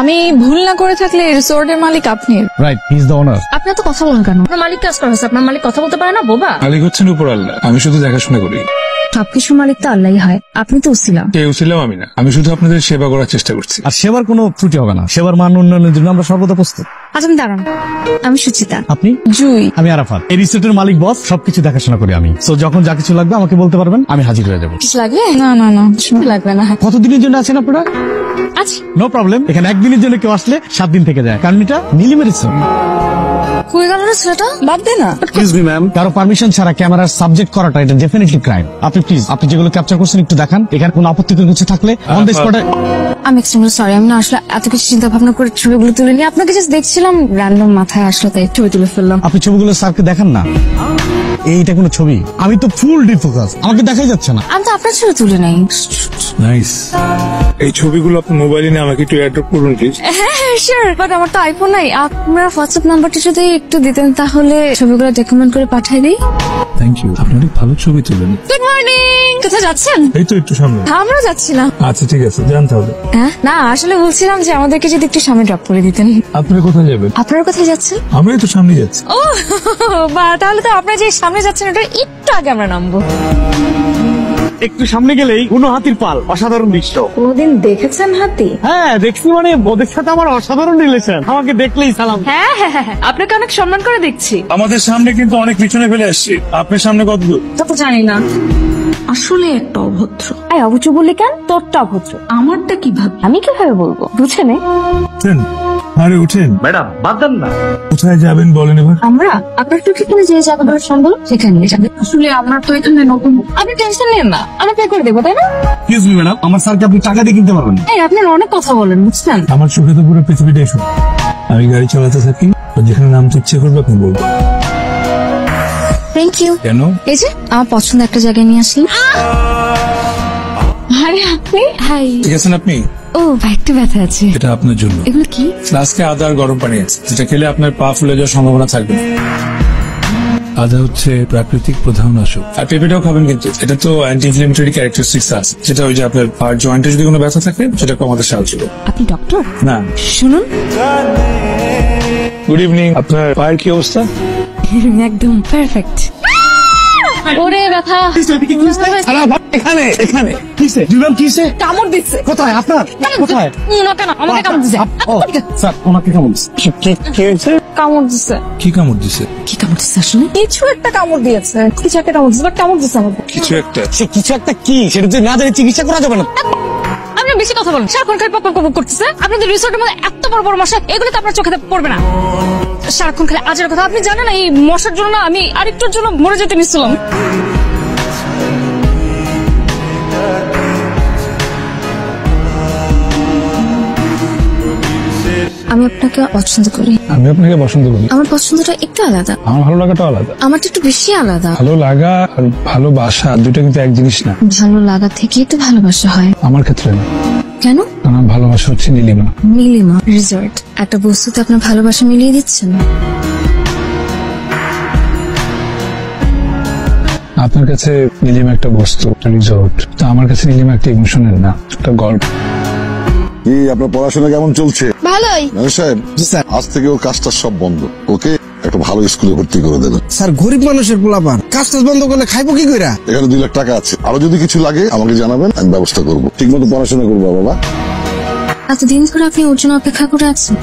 আমি ভুল না করে থাকলে রিসোর্টের মালিক আপনি। Right, he is the owner. আপনি তো কথা বলেন কেন? আপনার মালিক কাজ করেছে, আপনার মালিক কথা বলতে পারে না বোবা? মালিক হচ্ছেন উপর আল্লাহ, আমি শুধু দেখাশোনা করি। সবকিছুর মালিক তো আল্লাহই হয়, আপনি তো উছিলা। কেউ ছিলাম আমি না, আমি শুধু আপনাদের সেবা করার চেষ্টা করছি। আর সেবার কোনো ত্রুটি হবে না, সেবার মান উন্নয়নের জন্য আমরা সর্বদা প্রস্তুত। আচ্ছা আমি দাঁড়ান, আমি সুচিতা। আপনি? জুই। আমি আরাফাত। এই রিসোর্টের মালিক বস, সবকিছু দেখাশোনা করি আমি। সো যখন যা কিছু লাগবে আমাকে বলতে পারবেন, আমি হাজির হয়ে যাবো। কিছু লাগবে? না না না, কিছু লাগবে না। কতদিনের জন্য আছেন আপনারা? আচ্ছা নো প্রবলেম। এখানে একদিনের জন্য কেউ আসলে 7 দিন থেকে যায়, কারণ এটা নীলিমের রিসোর্ট। কই গেল না ছেলেটা? বাদ দে না। এক্সকিউজ মি ম্যাম, কারো পারমিশন ছাড়া ক্যামেরার সাবজেক্ট করাটা এটা ডেফিনেটলি ক্রাইম। আপনি প্লিজ, আপনি যেগুলো ক্যাপচার করছেন একটু দেখান। এখানে কোনো আপত্তিকর কিছু থাকলে অন দ্য স্পটে। আমি এক্সট্রিমলি সরি, আমি না আসলে এত কিছু চিন্তা ভাবনা করে ছবিগুলো তুলে নিয়ে আপনাকে জাস্ট দেখছিলাম, র্যান্ডম মাথায় আসলো তাই ছবি তুলে ফেললাম। আপনি ছবিগুলো স্যারকে দেখান না। এইটা কোনো ছবি? আমি তো ফুল ডিফোকাস, আমাকে দেখাই যাচ্ছে না। আমি তো আপনার ছবি তুলে নাই। নাইস। এই ছবিগুলো আপনি মোবাইলে নিয়ে আমাকে একটু এয়ারড্রপ করুন প্লিজ। হ্যাঁ হ্যাঁ শিওর, বাট আমার তো আইফোন নাই। আপনার হোয়াটসঅ্যাপ নাম্বারটা যদি একটু দিতেন তাহলে ছবিগুলো ডকুমেন্ট করে পাঠিয়ে দিই। থ্যাংক ইউ, আপনি অনেক ভালো ছবি তুলেন। Good morning. কোথায় যাচ্ছেন? এই তো একটু সামনে। আমরা যাচ্ছি না। আচ্ছা ঠিক আছে, জানতে হবে। হ্যাঁ না, আসলে বলছিলাম যে আমাদেরকে যদি একটু সামনে ড্রপ করে দিতেন। আপনারা কোথায় যাবেন? আপনারা কোথায় যাচ্ছেন? আমরা তো সামনে যাচ্ছি। ও বা তাহলে তো আপনারা যে সামনে যাচ্ছেন ওটা একটু আগে আমরা নামবো। একটু সামনে গেলেই কোনো হাতির পাল, অসাধারণ দৃশ্য। কোনদিন দেখেছেন হাতি? হ্যাঁ দেখছি, মানে ওদের সাথে আমার অসাধারণ রিলেশন। আমাকে দেখলেই সালাম। হ্যাঁ হ্যাঁ হ্যাঁ, আপনাকে অনেক সম্মান করে দেখছি। আমাদের সামনে কিন্তু অনেক পিছনে ফেলে আসছি, আপনার সামনে কত দূর? তা তো জানি না। আসলে একটা অভদ্র। এই অভদ্র বললি কেন? তোরটা অভদ্র, আমারটা কিভাবে? আমি কিভাবে বলবো? বুঝে নে। উঠেন, আরে উঠেন। ম্যাডাম বাদ দেন না। কোথায় যাবেন বলেন এবার? আমরা আপনার তো ঠিকানা যে জায়গা ধর সম্ভব সেখানে নিয়ে যাবে। আসলে আমরা তো এখানে নতুন। আপনি টেনশন নেন না, আমি পে করে দেবো, তাই না? এক্সকিউজ মি ম্যাডাম, আমার স্যারকে আপনি টাকা দিয়ে কিনতে পারবেন। এই আপনার অনেক কথা বলেন, বুঝছেন? আমার চোখে তো পুরো পৃথিবীটাই শুনে। আমি গাড়ি চালাতে থাকি, যেখানে নামতে ইচ্ছে করবে আপনি বলবো। Thank you. কেন? এই যে আমার পছন্দ একটা জায়গায় নিয়ে আসলেন। হাই আপনি? হাই। ঠিক আছেন আপনি? ও ভাই একটু ব্যথা আছে। এটা আপনার জন্য। এগুলো কি? ফ্লাস্কে আদা আর গরম পানি আছে, যেটা খেলে আপনার পা ফুলে যাওয়ার সম্ভাবনা থাকবে। আদা হচ্ছে প্রাকৃতিক প্রধান নাশক। আর পেঁপেটাও খাবেন, কিন্তু এটা তো অ্যান্টি ইনফ্লেমেটরি ক্যারেক্টারিস্টিক্স আছে, যেটা ওই যে আপনার পার জয়েন্টে যদি কোনো ব্যথা থাকে সেটা কমাতে সাহায্য করে। আপনি ডক্টর? না। শুনুন, গুড ইভিনিং। আপনার পায়ের কি অবস্থা? একদম পারফেক্ট। ওরে ব্যথা। এখানে এখানে কিসে দিলাম? কিসে কামড় দিচ্ছে। কোথায় আপনার? কোথায়? ওনাকে না, আমাকে কামড় দিচ্ছে। ও স্যার, ওনাকে কেমন কি হয়েছে? কামড় দিচ্ছে। কি কামড় দিছে? কি কামড় দিচ্ছে আসলে? কিছু একটা কামড় দিয়েছে, কিছু একটা কামড় দিচ্ছে, বাট কামড় দিচ্ছে আমাকে। কিছু একটা। সে কিছু একটা কি, সেটা তো না জানি চিকিৎসা করা যাবে না। আপনি বেশি কথা বলেন, সারাক্ষণ খালি পক পক করতেছে। আপনাদের রিসোর্টের মধ্যে এত বড় বড় মশা, এগুলো তো আপনার চোখে পড়বে না। সারাক্ষণ খালি আজের কথা। আপনি জানেন না এই মশার জন্য না আমি আরেকটুর জন্য মরে যেতে নিচ্ছিলাম। আমি আপনাকে পছন্দ করি। আমি আপনাকে পছন্দ করি। আমার পছন্দটা একটু আলাদা, আমার ভালো লাগাটা আলাদা। আমারটা একটু বেশি আলাদা। ভালো লাগা আর ভালোবাসা দুটো কিন্তু এক জিনিস না। ভালো লাগা থেকেই তো ভালোবাসা হয়। আমার ক্ষেত্রে না। কেন? আমার ভালোবাসা হচ্ছে নীলিমা। নীলিমা রিসর্ট একটা বস্তুতে আপনার ভালোবাসা মিলিয়ে দিচ্ছেন। আপনার কাছে নীলিমা একটা বস্তু, একটা রিসর্ট। তো আমার কাছে নীলিমা একটা ইমোশনের না, একটা গল্প। কি আপনার পড়াশোনা কেমন চলছে? ভালোই। ম্যানেজার সাহেব, আজ থেকে ওর কাজটা সব বন্ধ। ওকে একটা ভালো স্কুলে ভর্তি করে দেবেন। স্যার গরিব মানুষের পোলাপান, কাজ টাজ বন্ধ করলে খাইবো কি কইরা? এখানে 2 লাখ টাকা আছে, আরো যদি কিছু লাগে আমাকে জানাবেন, আমি ব্যবস্থা করবো। ঠিক মতো পড়াশোনা করবো বাবা। এতদিন ধরে আপনি ওর জন্য অপেক্ষা করে আছেন।